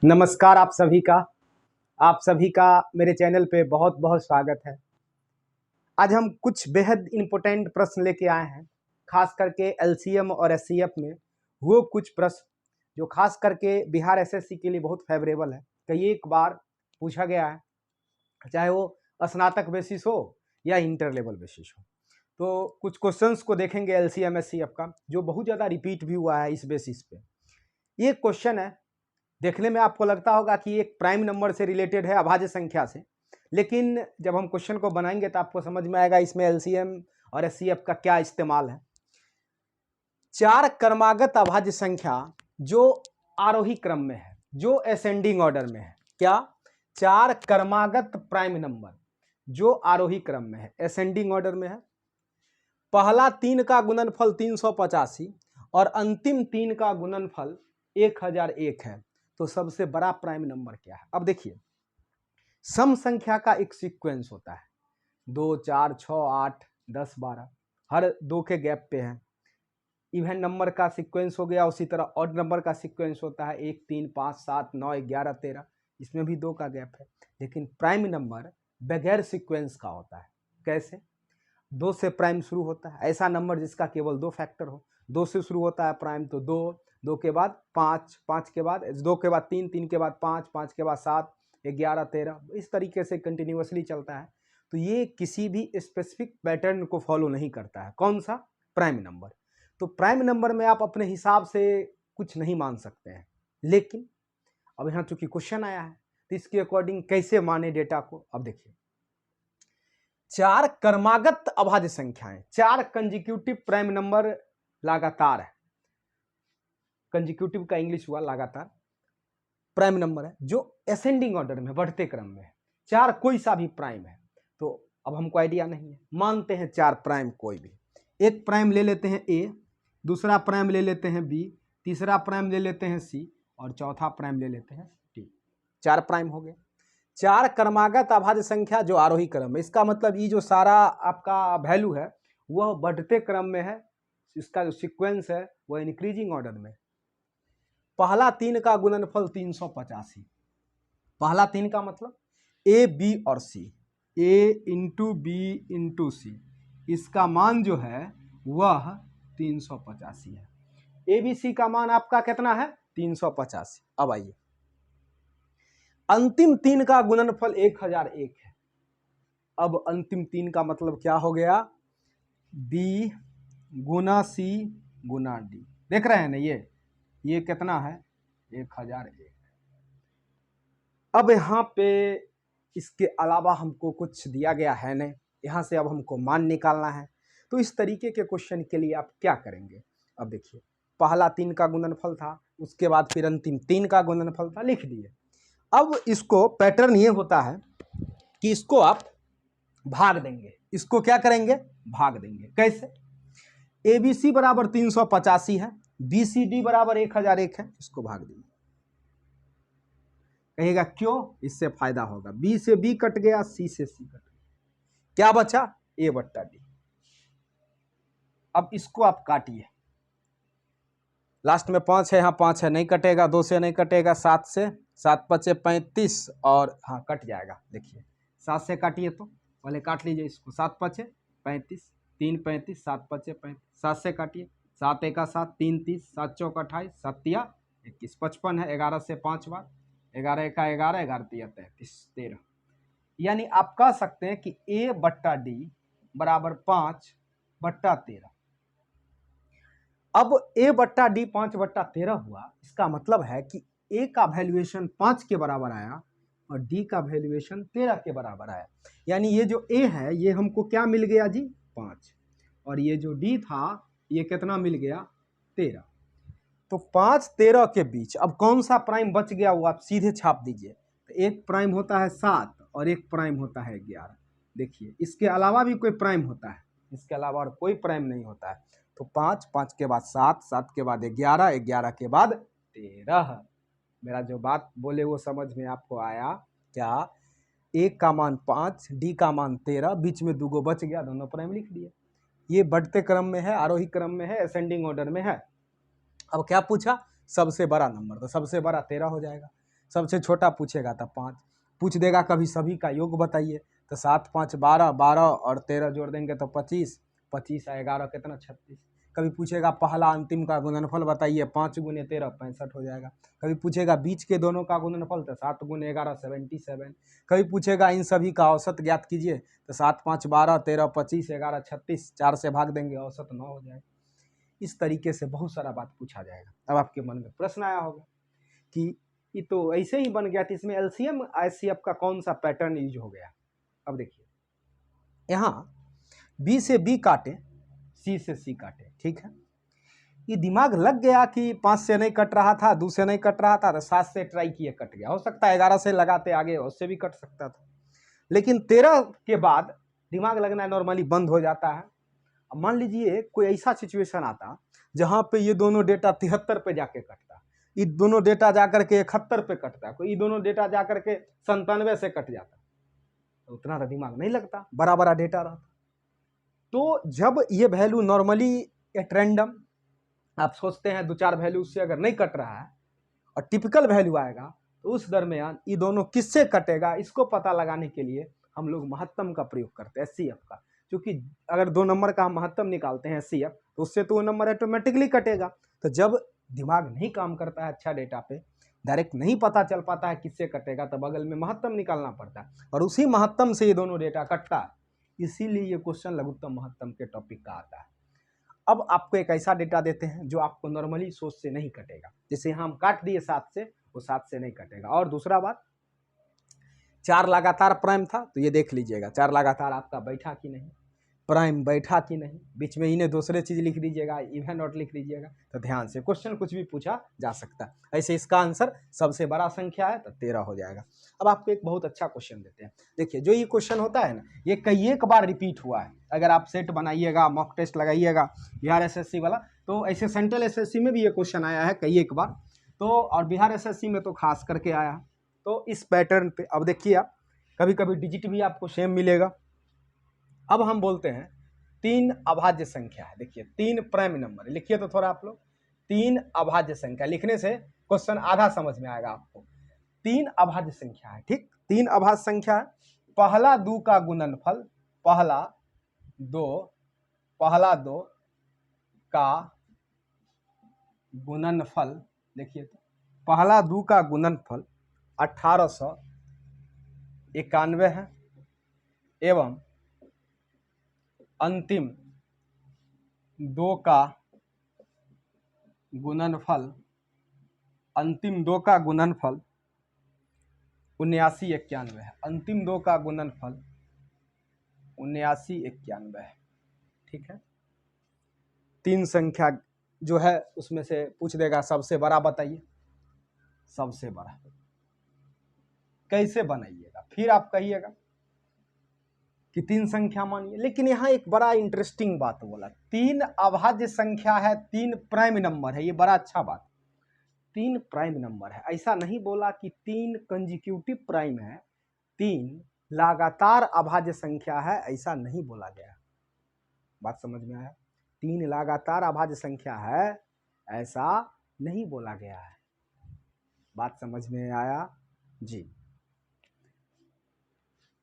नमस्कार आप सभी का मेरे चैनल पे बहुत बहुत स्वागत है। आज हम कुछ बेहद इम्पोर्टेंट प्रश्न लेके आए हैं, खास करके एलसीएम और एससीएफ में वो कुछ प्रश्न जो खास करके बिहार एसएससी के लिए बहुत फेवरेबल है। कई एक बार पूछा गया है, चाहे वो स्नातक बेसिस हो या इंटर लेवल बेसिस हो। तो कुछ क्वेश्चंस को देखेंगे एलसीएम एससीएफ का, जो बहुत ज़्यादा रिपीट भी हुआ है इस बेसिस पे। ये क्वेश्चन है, देखने में आपको लगता होगा कि एक प्राइम नंबर से रिलेटेड है, अभाज्य संख्या से, लेकिन जब हम क्वेश्चन को बनाएंगे तो आपको समझ में आएगा इसमें एलसीएम और एचसीएफ का क्या इस्तेमाल है। चार क्रमागत अभाज्य संख्या जो आरोही क्रम में है, जो असेंडिंग ऑर्डर में है। क्या? चार क्रमागत प्राइम नंबर जो आरोही क्रम में है, असेंडिंग ऑर्डर में है। पहला 3 का गुणनफल 385 और अंतिम 3 का गुणनफल 1001 है, तो सबसे बड़ा प्राइम नंबर क्या है? अब देखिए, सम संख्या का एक सीक्वेंस होता है, 2, 4, 6, 8, 10, 12, हर दो के गैप पे है। इवन नंबर का सीक्वेंस हो गया, उसी तरह ऑड नंबर का सीक्वेंस होता है, 1, 3, 5, 7, 9, 11, 13, इसमें भी 2 का गैप है। लेकिन प्राइम नंबर बगैर सीक्वेंस का होता है। कैसे? 2 से प्राइम शुरू होता है, ऐसा नंबर जिसका केवल 2 फैक्टर हो। 2 से शुरू होता है प्राइम, तो 2, 2 के बाद 5, 5 के बाद 2 के बाद 3, 3 के बाद 5, 5 के बाद 7, 11, 13, इस तरीके से कंटिन्यूअसली चलता है। तो ये किसी भी स्पेसिफिक पैटर्न को फॉलो नहीं करता है। कौन सा? Prime number. तो प्राइम नंबर में आप अपने हिसाब से कुछ नहीं मान सकते हैं, लेकिन अब यहाँ चूंकि क्वेश्चन आया है तो इसके अकॉर्डिंग कैसे माने डेटा को। अब देखिए, चार क्रमागत अभाज्य संख्याएं, 4 कंजिक्यूटिव प्राइम नंबर लगातार है। कंजिक्यूटिव का इंग्लिश हुआ लगातार, प्राइम नंबर है जो असेंडिंग ऑर्डर में, बढ़ते क्रम में है। 4 कोई सा भी प्राइम है, तो अब हमको आइडिया नहीं है, मानते हैं 4 प्राइम कोई भी। एक प्राइम ले लेते हैं ए, दूसरा प्राइम ले लेते हैं बी, तीसरा प्राइम ले लेते हैं सी और चौथा प्राइम ले लेते हैं डी। 4 प्राइम हो गए। 4 क्रमागत अभाज्य संख्या जो आरोही क्रम है, इसका मतलब ये जो सारा आपका वैल्यू है वह बढ़ते क्रम में है, इसका जो सीक्वेंस है वह इंक्रीजिंग ऑर्डर में। पहला 3 का गुणनफल 385। पहला 3 का मतलब ए, बी और सी, ए इंटू बी इंटू सी, इसका मान जो है वह 385 है। ए बी सी का मान आपका कितना है? 385। अब आइए, अंतिम 3 का गुणनफल 1001 है। अब अंतिम 3 का मतलब क्या हो गया? बी गुना सी गुना डी। देख रहे हैं ना, ये कितना है? 1001। अब यहाँ पे इसके अलावा हमको कुछ दिया गया है नहीं, यहाँ से अब हमको मान निकालना है। तो इस तरीके के क्वेश्चन के लिए आप क्या करेंगे? अब देखिए, पहला 3 का गुणनफल था, उसके बाद फिर अंतिम 3 का गुणनफल था, लिख दिए। अब इसको पैटर्न ये होता है कि इसको आप भाग देंगे। इसको क्या करेंगे? भाग देंगे। कैसे? ए बी सी बराबर 385 है, बी सी डी बराबर 1001 है, इसको भाग देंगे। कहेगा क्यों? इससे फायदा होगा, बी से बी कट गया, सी से सी कट गया, क्या बचा? ए बट्टा डी। अब इसको आप काटिए, लास्ट में 5 है, यहाँ 5 है, नहीं कटेगा, 2 से नहीं कटेगा, 7 से, 7 पचे 35 और हाँ कट जाएगा। देखिए 7 से काटिए, तो पहले काट लीजिए इसको, 7 पचे 35, 3 35, 7 पचे 35, 7 से काटिए, 7 एका 7, 3 30, 7 चौक 28, 7 तिया 21, 55 है, 11 से 5 बार, 11 एका 11, 11 तिया 33, 13। यानी आप कह सकते हैं कि ए बट्टा डी बराबर 5 बट्टा 13। अब ए बट्टा डी 5 बट्टा 13 हुआ, इसका मतलब है कि ए का वैल्यूएशन 5 के बराबर आया और डी का वैल्यूएशन 13 के बराबर आया। यानी ये जो ए है ये हमको क्या मिल गया जी? 5, और ये जो डी था ये कितना मिल गया? 13। तो 5 13 के बीच अब कौन सा प्राइम बच गया वो आप सीधे छाप दीजिए। तो एक प्राइम होता है 7 और एक प्राइम होता है 11। देखिए इसके अलावा भी कोई प्राइम होता है? इसके अलावा और कोई प्राइम नहीं होता है। तो 5, 5 के बाद 7, 7 के बाद 11, 11 के बाद 13। मेरा जो बात बोले वो समझ में आपको आया क्या? एक का मान 5, डी का मान 13, बीच में 2 बच गया, दोनों प्राइम लिख दिए। ये बढ़ते क्रम में है, आरोही क्रम में है, असेंडिंग ऑर्डर में है। अब क्या पूछा? सबसे बड़ा नंबर, तो सबसे बड़ा 13 हो जाएगा। सबसे छोटा पूछेगा तो 5, पूछ देगा कभी सभी का योग बताइए तो 7 5 12, 12 और 13 जोड़ देंगे तो 25, 25 और 11 कितना 36। कभी पूछेगा पहला अंतिम का गुणनफल बताइए, 5 गुने 13 65 हो जाएगा। कभी पूछेगा बीच के दोनों का गुणनफल तो 7 गुने 11 77। कभी पूछेगा इन सभी का औसत ज्ञात कीजिए तो 7 5 12, 13 25, 11 36, 4 से भाग देंगे औसत 9 हो जाएगा। इस तरीके से बहुत सारा बात पूछा जाएगा। अब आपके मन में प्रश्न आया होगा कि ये तो ऐसे ही बन गया था, इसमें एलसीएम आईसीएफ का कौन सा पैटर्न यूज हो गया। अब देखिए यहाँ बी से बी काटे, सी से सी काटे, ठीक है। ये दिमाग लग गया कि 5 से नहीं कट रहा था, 2 से नहीं कट रहा था तो 7 से ट्राई किए कट गया। हो सकता है 11 से लगाते आगे उससे भी कट सकता था, लेकिन 13 के बाद दिमाग लगना नॉर्मली बंद हो जाता है। अब मान लीजिए कोई ऐसा सिचुएशन आता जहाँ पे ये दोनों डेटा 73 पे जाके कटता, ये दोनों डेटा जाकर के 71 पे कटता, कोई ये दोनों डेटा जाकर के 97 से कट जाता, तो उतना तो दिमाग नहीं लगता, बड़ा बड़ा डेटा रहता। तो जब ये वैल्यू नॉर्मली एट रैंडम आप सोचते हैं 2-4 वैल्यू से अगर नहीं कट रहा है और टिपिकल वैल्यू आएगा तो उस दरमियान ये दोनों किससे कटेगा, इसको पता लगाने के लिए हम लोग महत्तम का प्रयोग करते हैं, एचसीएफ का। क्योंकि अगर 2 नंबर का हम महत्तम निकालते हैं एचसीएफ तो उससे तो वो नंबर ऑटोमेटिकली कटेगा। तो जब दिमाग नहीं काम करता है अच्छा डेटा पे, डायरेक्ट नहीं पता चल पाता है किससे कटेगा, तो बगल में महत्तम निकालना पड़ता है और उसी महत्तम से ये दोनों डेटा कटता है। इसीलिए ये क्वेश्चन लघुत्तम महत्तम के टॉपिक का आता है। अब आपको एक ऐसा डेटा देते हैं जो आपको नॉर्मली सोच से नहीं कटेगा, जैसे हम काट दिए 7 से, वो 7 से नहीं कटेगा। और दूसरा बात, 4 लगातार प्राइम था तो ये देख लीजिएगा 4 लगातार आपका बैठा कि नहीं, प्राइम बैठा कि नहीं, बीच में इन्हें दूसरे चीज़ लिख दीजिएगा, इवन नॉट लिख दीजिएगा। तो ध्यान से क्वेश्चन कुछ भी पूछा जा सकता है। ऐसे इसका आंसर सबसे बड़ा संख्या है तो 13 हो जाएगा। अब आपको एक बहुत अच्छा क्वेश्चन देते हैं। देखिए जो ये क्वेश्चन होता है ना, ये कई एक बार रिपीट हुआ है। अगर आप सेट बनाइएगा, मॉक टेस्ट लगाइएगा बिहार एसएससी वाला, तो ऐसे सेंट्रल एसएससी में भी ये क्वेश्चन आया है कई एक बार, तो और बिहार एसएससी में तो खास करके आया। तो इस पैटर्न पे अब देखिए आप, कभी कभी डिजिट भी आपको सेम मिलेगा। अब हम बोलते हैं 3 अभाज्य संख्या है। देखिए 3 प्राइम नंबर, लिखिए तो थोड़ा आप लोग, 3 अभाज्य संख्या लिखने से क्वेश्चन आधा समझ में आएगा आपको। 3 अभाज्य संख्या है, ठीक, 3 अभाज्य संख्या है। पहला 2 का गुणनफल, पहला 2 का गुणनफल, देखिए तो पहला 2 का गुणनफल 1891 है एवं अंतिम 2 का गुणनफल, अंतिम 2 का गुणनफल 7991 है। अंतिम 2 का गुणनफल 7991 है, ठीक है। 3 संख्या जो है उसमें से पूछ देगा सबसे बड़ा बताइए, सबसे बड़ा कैसे बनाइएगा, फिर आप कहिएगा कि 3 संख्या मानिए। लेकिन यहाँ एक बड़ा इंटरेस्टिंग बात बोला, 3 अभाज्य संख्या है, 3 प्राइम नंबर है, ये बड़ा अच्छा बात, 3 प्राइम नंबर है। ऐसा नहीं बोला कि 3 कंजिक्यूटिव प्राइम है, 3 लगातार अभाज्य संख्या है, ऐसा नहीं बोला गया। बात समझ में आया? 3 लगातार अभाज्य संख्या है ऐसा नहीं बोला गया है। बात समझ में आया जी?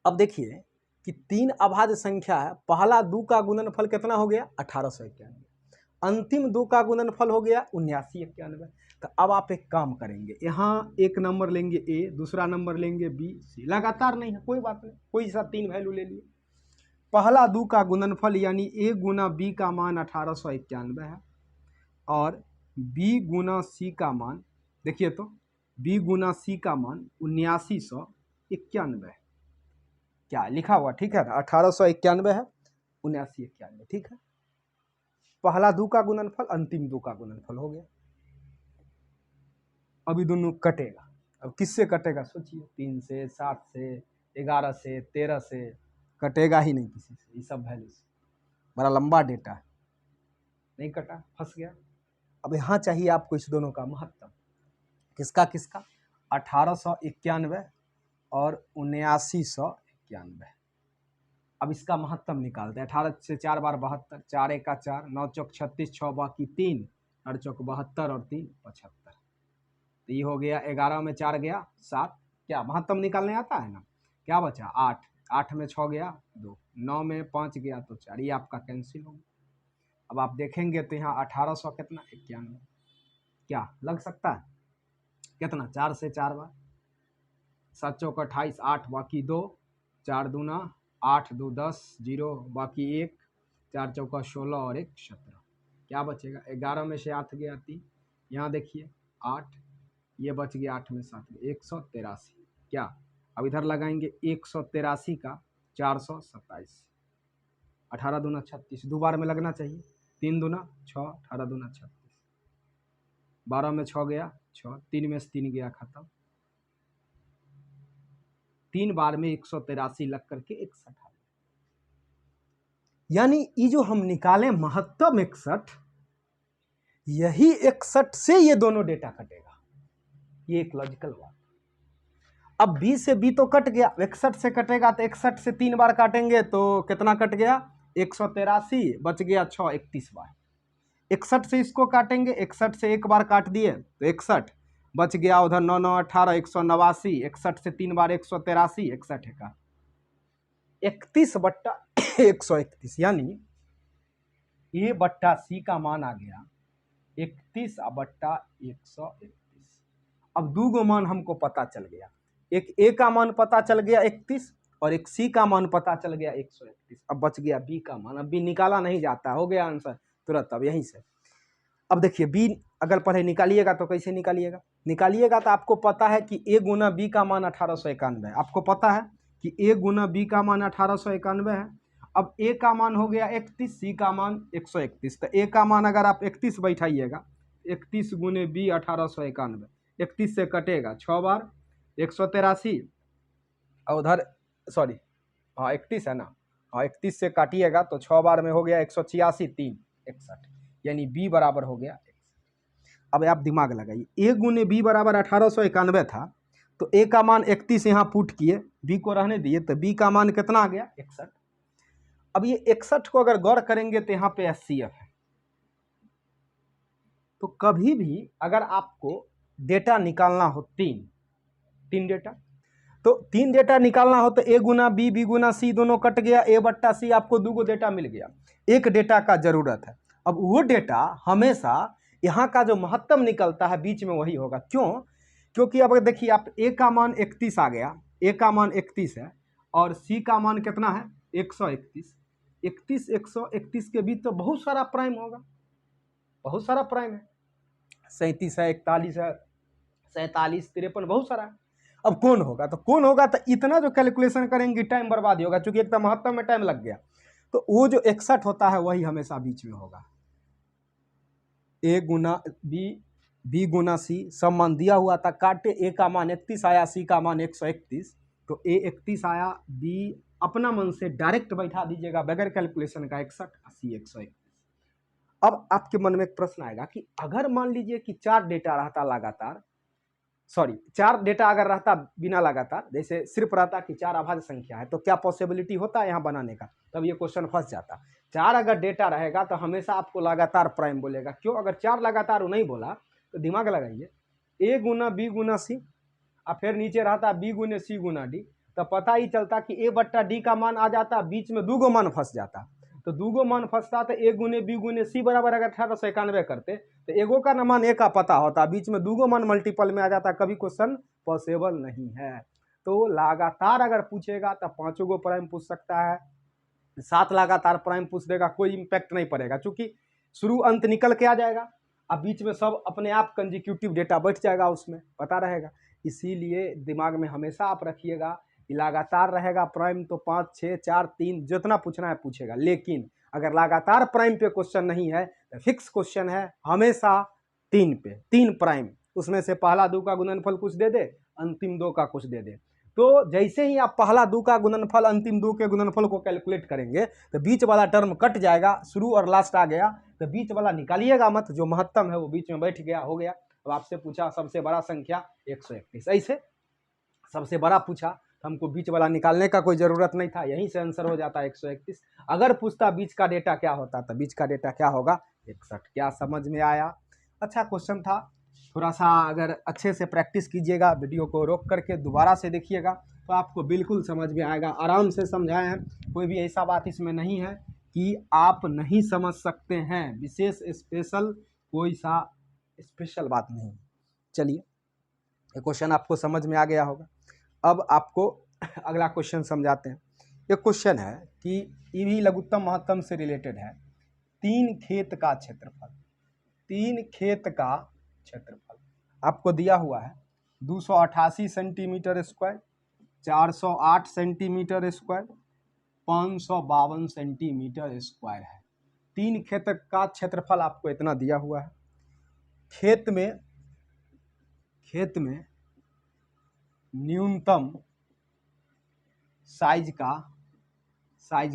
अब देखिए कि 3 अभाज्य संख्या है, पहला 2 का गुणनफल कितना हो गया 1891, अंतिम 2 का गुणनफल हो गया 7991। तो अब आप एक काम करेंगे, यहाँ एक नंबर लेंगे ए, दूसरा नंबर लेंगे बी, सी, लगातार नहीं है कोई बात नहीं, कोई सा 3 वैल्यू ले लिए। पहला 2 का गुणनफल यानी ए गुना बी का मान 1891 है और बी गुना सी का मान, देखिए तो बी गुना सी का मान 7991 है। क्या लिखा हुआ, ठीक है, 1891 है, 7991, ठीक है। पहला 2 का गुणनफल, अंतिम 2 का गुणनफल हो गया। अभी दोनों कटेगा, अब किससे कटेगा सोचिए, 3 से, 7 से, 11 से, 13 से, कटेगा ही नहीं किसी से, ये सब वैल्यू से। बड़ा लंबा डेटा है, नहीं कटा, फंस गया। अब यहाँ चाहिए आपको इस दोनों का महत्तम, किसका किसका, 1891 और 7991। अब इसका महत्तम निकालते हैं। 18 से 4 बार 72, 4 एका 4, 9 चौक 36, 6 बाकी 3, 8 चौक 72 और 3 75। तो ये हो गया 11 में 4 गया 7, क्या महत्तम निकालने आता है ना, क्या बचा 8, 8 में 6 गया 2, 9 में 5 गया तो 4, ये आपका कैंसिल हो गया। अब आप देखेंगे तो यहाँ 1800 कितना 91, क्या लग सकता है कितना 4 से 4 बार, 7 चौक 28, 8 बाकी 2, 4 दूना 8, 2 10, 0 बाकी 1, 4 चौका 16 और 1 17, क्या बचेगा 11 में से 8 गया 3, यहाँ देखिए 8, ये बच गया 8 में 7 183, क्या अब इधर लगाएंगे 183 का 427, 18 दूना 36, दो बार में लगना चाहिए, 3 दूना 6, 18 दूना 36, 12 में 6 गया 6, 3 में से 3 गया खत्म, 3 बार में 183 लग करके 61, यानी ये जो हम निकाले महत्तम 61, यही 61 से ये दोनों डेटा कटेगा, ये एक लॉजिकल बात। अब 20 से b तो कट गया, 61 से कटेगा तो 61 से 3 बार काटेंगे तो कितना कट गया 183, बच गया 6, 31 बार। 61 से इसको काटेंगे, 61 से एक बार काट दिए तो 61 बच गया, उधर 9 9 18 189, 61 से 3 बार 183, 61 का 31 बट्टा 131, यानी ए बट्टा सी का मान आ गया 31 बट्टा 131। अब दो गो मान हमको पता चल गया, एक ए का मान पता चल गया 31 और एक सी का मान पता चल गया 131। अब बच गया बी का मान, अब बी निकाला नहीं जाता, हो गया आंसर तुरंत। अब यहीं से अब देखिए बी अगर पढ़े निकालिएगा तो कैसे निकालिएगा तो आपको पता है कि ए गुना बी का मान 1891 है, आपको पता है कि ए गुना बी का मान 1891 है। अब ए का मान हो गया 31, सी का मान 131, तो ए का मान अगर आप 31 बैठाइएगा, 31 गुने बी 1891, 31 से कटेगा 6 बार 183, और उधर सॉरी हाँ 31 है ना, हाँ 31 से काटिएगा तो 6 बार में हो गया 186, 3 61, यानी बी बराबर हो गया। अब आप दिमाग लगाइए, ए गुने बी बराबर 1891 था, तो ए का मान 31 यहाँ पुट किए, बी को रहने दिए, तो बी का मान कितना आ गया 61। अब ये 61 को अगर गौर करेंगे तो यहाँ पे एचसीएफ है, तो कभी भी अगर आपको डेटा निकालना हो तीन डेटा, तो 3 डेटा निकालना हो तो ए गुना बी, बी गुना सी दोनों कट गया, ए बट्टा सी, आपको 2 गो डेटा मिल गया, एक डेटा का जरूरत है। अब वो डेटा हमेशा यहाँ का जो महत्तम निकलता है बीच में वही होगा, क्यों? क्योंकि अब देखिए आप ए का मान 31 आ गया, ए का मान 31 है और सी का मान कितना है 131, 31 131 के बीच तो बहुत सारा प्राइम होगा, बहुत सारा प्राइम है, 37 है, 41 है, 47 53, बहुत सारा है। अब कौन होगा, तो कौन होगा, तो इतना जो कैलकुलेशन करेंगे टाइम बर्बाद होगा, क्योंकि एक तो महत्तम में टाइम लग गया, तो वो जो 61 होता है वही हमेशा बीच में होगा। ए गुना बी, बी गुना सी, सब मान दिया हुआ था, काटे ए का मान 31 आया, सी का मान 131, तो ए 31 आया, बी अपना मन से डायरेक्ट बैठा दीजिएगा बगैर कैलकुलेशन का 61, सी 131। अब आपके मन में एक प्रश्न आएगा कि अगर मान लीजिए कि 4 डेटा रहता लगातार, सॉरी 4 डेटा अगर रहता बिना लगातार, जैसे सिर्फ रहता कि 4 अभाज्य संख्या है, तो क्या पॉसिबिलिटी होता है यहाँ बनाने का, तब ये क्वेश्चन फंस जाता। 4 अगर डेटा रहेगा तो हमेशा आपको लगातार प्राइम बोलेगा, क्यों? अगर 4 लगातार नहीं बोला तो दिमाग लगाइए, ए गुना बी गुना सी, और फिर नीचे रहता बी गुने सी गुना डी, तो पता ही चलता कि ए बट्टा डी का मान आ जाता, बीच में 2 गो मान फंस जाता, तो 2 गो मान फंसता तो ए गुने बी गुने सी बराबर अगर 1891 करते तो एगो का मान ए का पता होता, बीच में 2 गो मान मल्टीपल में आ जाता, कभी क्वेश्चन पॉसिबल नहीं है। तो लगातार अगर पूछेगा तो 5 गो प्राइम पूछ सकता है, 7 लगातार प्राइम पूछ देगा, कोई इम्पैक्ट नहीं पड़ेगा, क्योंकि शुरू अंत निकल के आ जाएगा, अब बीच में सब अपने आप कंजिक्यूटिव डेटा बैठ जाएगा, उसमें पता रहेगा। इसीलिए दिमाग में हमेशा आप रखिएगा कि लगातार रहेगा प्राइम तो 5 6 4 3 जितना पूछना है पूछेगा, लेकिन अगर लगातार प्राइम पे क्वेश्चन नहीं है तो फिक्स क्वेश्चन है हमेशा 3 पे, 3 प्राइम, उसमें से पहला 2 का गुणनफल कुछ दे दे, अंतिम 2 का कुछ दे दे। तो जैसे ही आप पहला 2 का गुणनफल अंतिम 2 के गुणनफल को कैलकुलेट करेंगे तो बीच वाला टर्म कट जाएगा, शुरू और लास्ट आ गया, तो बीच वाला निकालिएगा मत, जो महत्तम है वो बीच में बैठ गया, हो गया। अब आपसे पूछा सबसे बड़ा संख्या 131, ऐसे सबसे बड़ा पूछा, हमको बीच वाला निकालने का कोई ज़रूरत नहीं था, यहीं से आंसर हो जाता 131। अगर पूछता बीच का डेटा क्या होता तो बीच का डेटा क्या होगा 61। क्या समझ में आया? अच्छा क्वेश्चन था, थोड़ा सा अगर अच्छे से प्रैक्टिस कीजिएगा, वीडियो को रोक करके दोबारा से देखिएगा तो आपको बिल्कुल समझ में आएगा। आराम से समझाए हैं, कोई भी ऐसा बात इसमें नहीं है कि आप नहीं समझ सकते हैं। विशेष स्पेशल कोई सा स्पेशल बात नहीं। चलिए, ये क्वेश्चन आपको समझ में आ गया होगा। अब आपको अगला क्वेश्चन समझाते हैं। ये क्वेश्चन है कि ये भी लघुत्तम महत्तम से रिलेटेड है। 3 खेत का क्षेत्रफल, 3 खेत का क्षेत्रफल आपको दिया हुआ है 288 centimetre square, 408 centimetre square, 552 centimetre square है। 3 खेत का क्षेत्रफल आपको इतना दिया हुआ है। खेत में न्यूनतम साइज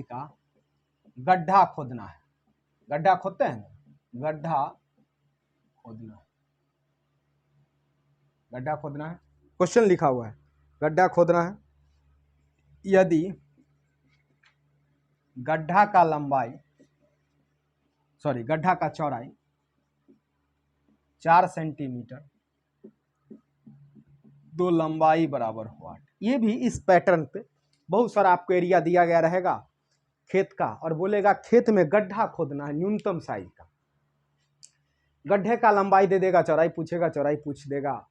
का गड्ढा खोदना है। गड्ढा खोदते हैं ना, गड्ढा खोदना है। क्वेश्चन लिखा हुआ है गड्ढा खोदना है। यदि गड्ढा का चौड़ाई 4 सेंटीमीटर, दो लंबाई बराबर हो 8। ये भी इस पैटर्न पे बहुत सारा आपको एरिया दिया गया रहेगा खेत का, और बोलेगा खेत में गड्ढा खोदना है न्यूनतम साइज का। गड्ढे का लंबाई दे देगा, चौड़ाई पूछेगा, चौड़ाई पूछ देगा।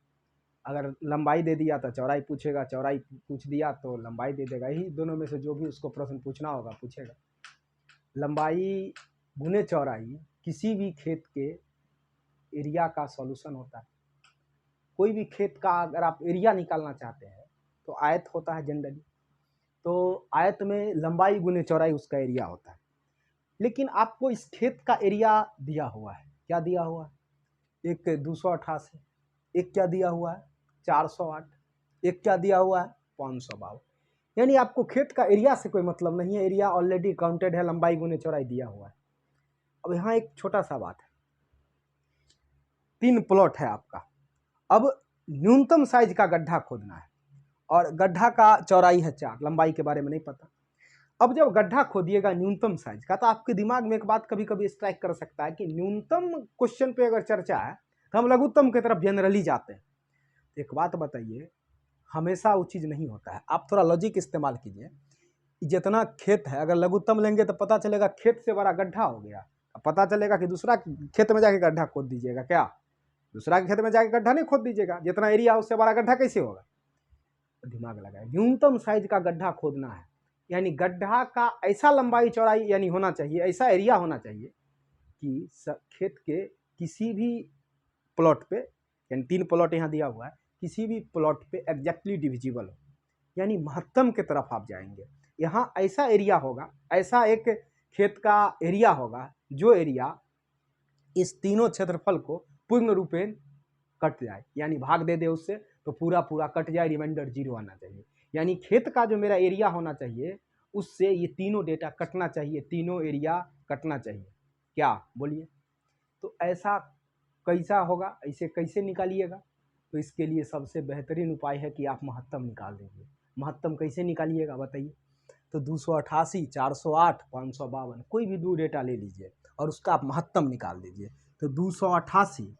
अगर लंबाई दे दिया तो चौड़ाई पूछेगा, चौड़ाई पूछ दिया तो लंबाई दे देगा। यही दोनों में से जो भी उसको प्रश्न पूछना होगा पूछेगा। लंबाई गुने चौड़ाई किसी भी खेत के एरिया का सॉल्यूशन होता है। कोई भी खेत का अगर आप एरिया निकालना चाहते हैं तो आयत होता है जनरली, तो आयत में लंबाई गुने चौड़ाई उसका एरिया होता है। लेकिन आपको इस खेत का एरिया दिया हुआ है, क्या दिया हुआ है? एक 288, एक क्या दिया हुआ है 408, एक क्या दिया हुआ है 552। यानी आपको खेत का एरिया से कोई मतलब नहीं है, एरिया ऑलरेडी काउंटेड है, लंबाई गुने चौड़ाई दिया हुआ है। अब यहाँ एक छोटा सा बात है, 3 प्लॉट है आपका। अब न्यूनतम साइज का गड्ढा खोदना है और गड्ढा का चौड़ाई है 4, लंबाई के बारे में नहीं पता। अब जब गड्ढा खोदिएगा न्यूनतम साइज का, तो आपके दिमाग में एक बात कभी कभी स्ट्राइक कर सकता है कि न्यूनतम क्वेश्चन पे अगर चर्चा है तो हम लघुत्तम की तरफ जनरली जाते हैं। एक बात बताइए, हमेशा वो चीज़ नहीं होता है। आप थोड़ा लॉजिक इस्तेमाल कीजिए। जितना खेत है अगर लघुत्तम लेंगे तो पता चलेगा खेत से बड़ा गड्ढा हो गया, पता चलेगा कि दूसरा खेत में जाके गड्ढा खोद दीजिएगा। क्या दूसरा खेत में जाके गड्ढा नहीं खोद दीजिएगा? जितना एरिया उससे बड़ा गड्ढा कैसे होगा? दिमाग लगाए, न्यूनतम साइज का गड्ढा खोदना है, यानी गड्ढा का ऐसा लंबाई चौड़ाई यानी होना चाहिए, ऐसा एरिया होना चाहिए कि खेत के किसी भी प्लॉट पे, यानी 3 प्लॉट यहाँ दिया हुआ है, किसी भी प्लॉट पे एग्जैक्टली डिविजिबल हो, यानी महत्तम की तरफ आप जाएंगे। यहाँ ऐसा एरिया होगा, ऐसा एक खेत का एरिया होगा जो एरिया इस तीनों क्षेत्रफल को पूर्ण रूपेण कट जाए, यानी भाग दे उससे तो पूरा पूरा कट जाए, रिमाइंडर 0 आना चाहिए। यानी खेत का जो मेरा एरिया होना चाहिए उससे ये तीनों डेटा कटना चाहिए, तीनों एरिया कटना चाहिए। क्या बोलिए? तो ऐसा कैसा होगा, ऐसे कैसे निकालिएगा? तो इसके लिए सबसे बेहतरीन उपाय है कि आप महत्तम निकाल दीजिए। महत्तम कैसे निकालिएगा बताइए? तो 288, 408, 552 कोई भी 2 डेटा ले लीजिए और उसका आप महत्तम निकाल दीजिए। तो 288,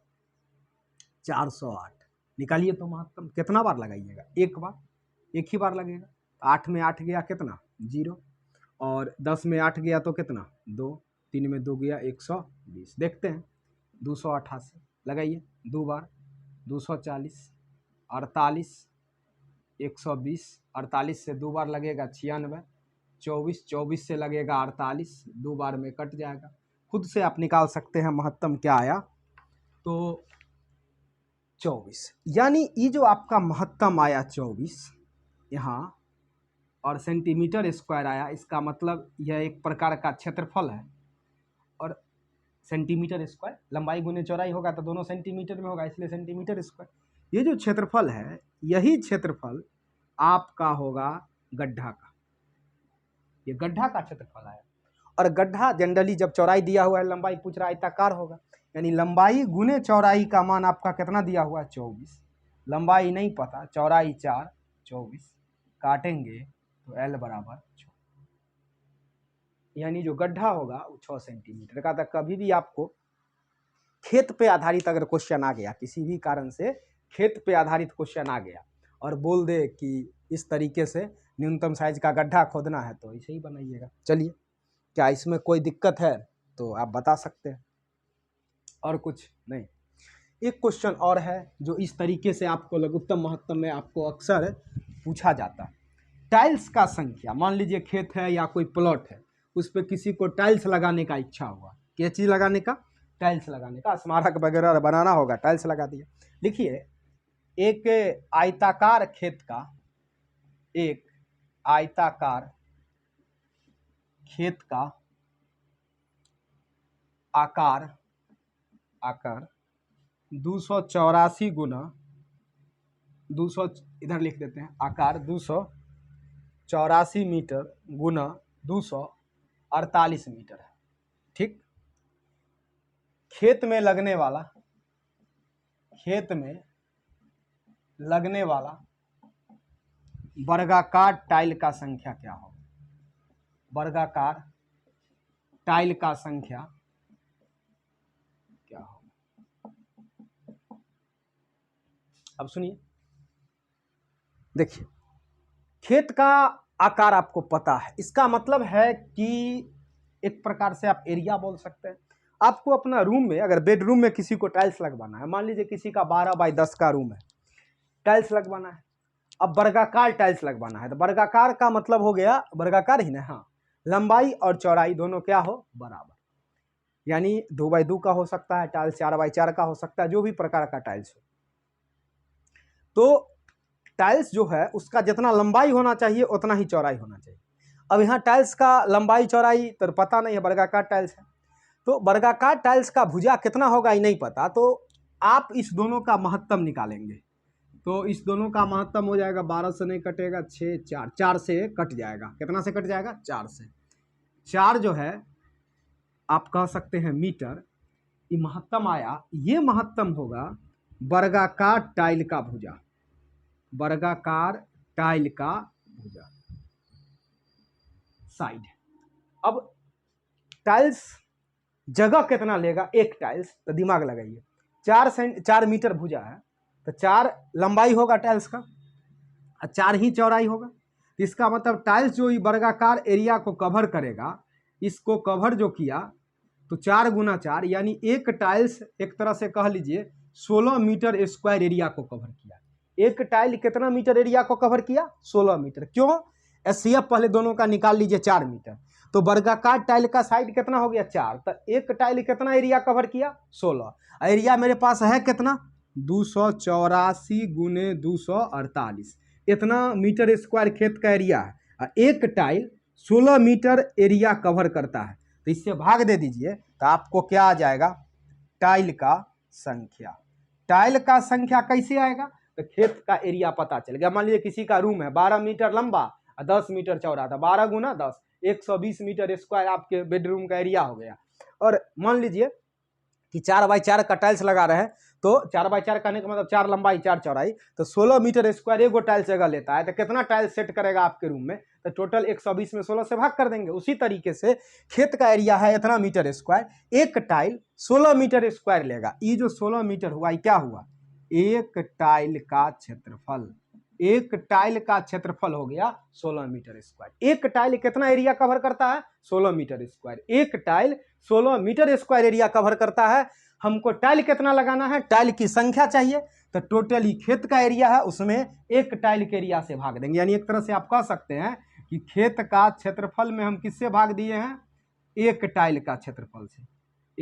408 निकालिए तो महत्तम कितना बार लगाइएगा? एक बार, एक ही बार लगेगा। 8 में 8 गया कितना? 0, और 10 में 8 गया तो कितना? 2, 3 में 2 गया 120। देखते हैं 288 लगाइए 2 बार, 240, 48, 120, 48 से 2 बार लगेगा 96, 24, 24 से लगेगा 48, 2 बार में कट जाएगा। खुद से आप निकाल सकते हैं महत्तम क्या आया, तो 24। यानी ये जो आपका महत्तम आया 24 यहाँ, और सेंटीमीटर स्क्वायर आया, इसका मतलब यह एक प्रकार का क्षेत्रफल है। और सेंटीमीटर स्क्वायर लंबाई गुने चौड़ाई होगा तो दोनों सेंटीमीटर में होगा, इसलिए सेंटीमीटर स्क्वायर। ये जो क्षेत्रफल है यही क्षेत्रफल आपका होगा गड्ढा का। ये गड्ढा का क्षेत्रफल आया, और गड्ढा जनरली जब चौड़ाई दिया हुआ है, लंबाई पूछ रहा है, आयताकार होगा, यानी लंबाई गुने चौड़ाई का मान आपका कितना दिया हुआ है 24। लंबाई नहीं पता, चौड़ाई 4, 24 काटेंगे तो L बराबर 6, यानी जो गड्ढा होगा वो 6 सेंटीमीटर का था। कभी भी आपको खेत पे आधारित अगर क्वेश्चन आ गया, किसी भी कारण से खेत पे आधारित क्वेश्चन आ गया और बोल दे कि इस तरीके से न्यूनतम साइज का गड्ढा खोदना है, तो ऐसे ही बनाइएगा। चलिए, क्या इसमें कोई दिक्कत है तो आप बता सकते हैं, और कुछ नहीं। एक क्वेश्चन और है जो इस तरीके से आपको लघुत्तम महत्तम में आपको अक्सर पूछा जाता है। टाइल्स का संख्या, मान लीजिए खेत है या कोई प्लॉट है, उस पर किसी को टाइल्स लगाने का इच्छा हुआ। क्या चीज़ लगाने का? टाइल्स लगाने का, स्मारक वगैरह बनाना होगा, टाइल्स लगा दिया। लिखिए, एक आयताकार खेत का, एक आयताकार खेत का आकार 284 गुना 200, इधर लिख देते हैं, आकार 284 मीटर गुना 248 मीटर है। ठीक। खेत में लगने वाला वर्गाकार टाइल का संख्या क्या हो? वर्गाकार टाइल का संख्या क्या हो? अब सुनिए, देखिए, खेत का आकार आपको पता है, इसका मतलब है कि एक प्रकार से आप एरिया बोल सकते हैं। आपको अपना रूम में, अगर बेडरूम में किसी को टाइल्स लगवाना है, मान लीजिए किसी का 12 बाई 10 का रूम है, टाइल्स लगवाना है। अब वर्गाकार टाइल्स लगवाना है, तो वर्गाकार का मतलब हो गया, वर्गाकार ही ना, हाँ, लंबाई और चौड़ाई दोनों क्या हो? बराबर। यानी 2 बाई 2 का हो सकता है टाइल्स, 4 बाई 4 का हो सकता है, जो भी प्रकार का टाइल्स हो। तो टाइल्स जो है उसका जितना लंबाई होना चाहिए उतना ही चौड़ाई होना चाहिए। अब यहाँ टाइल्स का लंबाई चौड़ाई तो पता नहीं है, वर्गाकार टाइल्स है, तो वर्गाकार टाइल्स का भुजा कितना होगा ये नहीं पता, तो आप इस दोनों का महत्तम निकालेंगे। तो इस दोनों का महत्तम हो जाएगा, 12 से नहीं कटेगा, 6 4 4 से कट जाएगा। कितना से कट जाएगा? 4 से। 4 जो है आप कह सकते हैं मीटर, ये महत्तम आया। ये महत्तम होगा वर्गाकार टाइल का भुजा, वर्गाकार टाइल का भुजा, साइड। अब टाइल्स जगह कितना लेगा एक टाइल्स, तो दिमाग लगाइए, 4 मीटर भुजा है, तो 4 लंबाई होगा टाइल्स का और 4 ही चौड़ाई होगा। तो इसका मतलब टाइल्स जो वर्गाकार एरिया को कवर करेगा, इसको कवर जो किया, तो 4 गुना 4 यानी एक टाइल्स एक तरह से कह लीजिए 16 मीटर स्क्वायर एरिया को कवर किया। एक टाइल कितना मीटर एरिया को कवर किया? 16 मीटर। क्यों? एससीएफ पहले दोनों का निकाल लीजिए, 4 मीटर, तो वर्गाकार टाइल का साइड कितना हो गया? 4, तो एक टाइल कितना एरिया कवर किया? 16। एरिया मेरे पास है कितना? 284 गुने 248, इतना मीटर स्क्वायर खेत का एरिया है। एक टाइल 16 मीटर एरिया कवर करता है, तो इससे भाग दे दीजिए, तो आपको क्या आ जाएगा? टाइल का संख्या। टाइल का संख्या कैसे आएगा? तो खेत का एरिया पता चल गया। मान लीजिए किसी का रूम है 12 मीटर लंबा और 10 मीटर चौड़ा था, 12 गुना 10 120 मीटर स्क्वायर आपके बेडरूम का एरिया हो गया। और मान लीजिए कि 4 बाई 4 का टाइल्स लगा रहे हैं, तो 4 बाई 4 कहने का मतलब 4 लंबाई 4 चौड़ाई, तो 16 मीटर स्क्वायर एगो टाइल्स जगह लेता है, तो कितना टाइल्स सेट करेगा आपके रूम में? तो टोटल 120 में 16 से भाग कर देंगे। उसी तरीके से खेत का एरिया है इतना मीटर स्क्वायर, एक टाइल 16 मीटर स्क्वायर लेगा। ये जो 16 मीटर हुआ, ये क्या हुआ? एक टाइल का क्षेत्रफल। एक टाइल का क्षेत्रफल हो गया 16 मीटर स्क्वायर। एक टाइल कितना एरिया कवर करता है? 16 मीटर स्क्वायर। एक tile 16 metre square area cover करता है। हमको टाइल कितना लगाना है? टाइल की संख्या चाहिए, तो टोटली खेत का एरिया है उसमें एक टाइल के एरिया से भाग देंगे। यानी एक तरह से आप कह सकते हैं कि खेत का क्षेत्रफल में हम किससे भाग दिए हैं? एक टाइल का क्षेत्रफल से।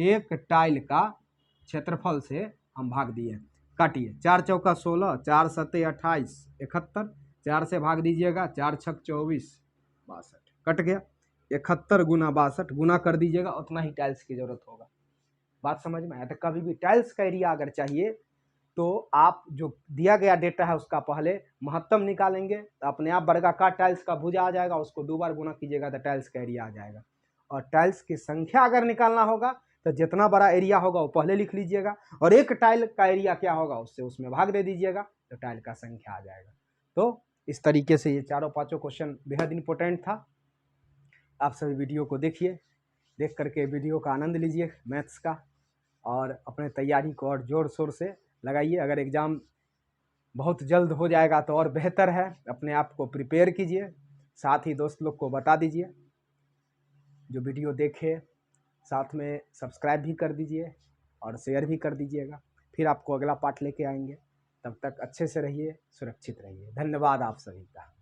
एक टाइल का क्षेत्रफल से हम भाग दिए। काटिए, 4 चौका 16, 4 सत्ते 28, 71, 4 से भाग दीजिएगा, 4 छक 24, 62, कट गया। 71 गुना 62 गुना कर दीजिएगा, उतना ही टाइल्स की जरूरत होगा। बात समझ में आया? तो कभी भी टाइल्स का एरिया अगर चाहिए तो आप जो दिया गया डेटा है उसका पहले महत्तम निकालेंगे, तो अपने आप वर्गाकार टाइल्स का भुजा आ जाएगा, उसको 2 बार गुना कीजिएगा तो टाइल्स का एरिया आ जाएगा। और टाइल्स की संख्या अगर निकालना होगा तो जितना बड़ा एरिया होगा वो पहले लिख लीजिएगा, और एक टाइल का एरिया क्या होगा उससे उसमें भाग दे दीजिएगा, तो टाइल का संख्या आ जाएगा। तो इस तरीके से ये चारों पांचों क्वेश्चन बेहद इंपॉर्टेंट था। आप सभी वीडियो को देखिए, देख करके वीडियो का आनंद लीजिए मैथ्स का। और अपने तैयारी को और ज़ोर शोर से लगाइए। अगर एग्ज़ाम बहुत जल्द हो जाएगा तो और बेहतर है। अपने आप को प्रिपेयर कीजिए, साथ ही दोस्त लोग को बता दीजिए। जो वीडियो देखे साथ में सब्सक्राइब भी कर दीजिए और शेयर भी कर दीजिएगा। फिर आपको अगला पार्ट लेके आएंगे। तब तक अच्छे से रहिए, सुरक्षित रहिए। धन्यवाद आप सभी का।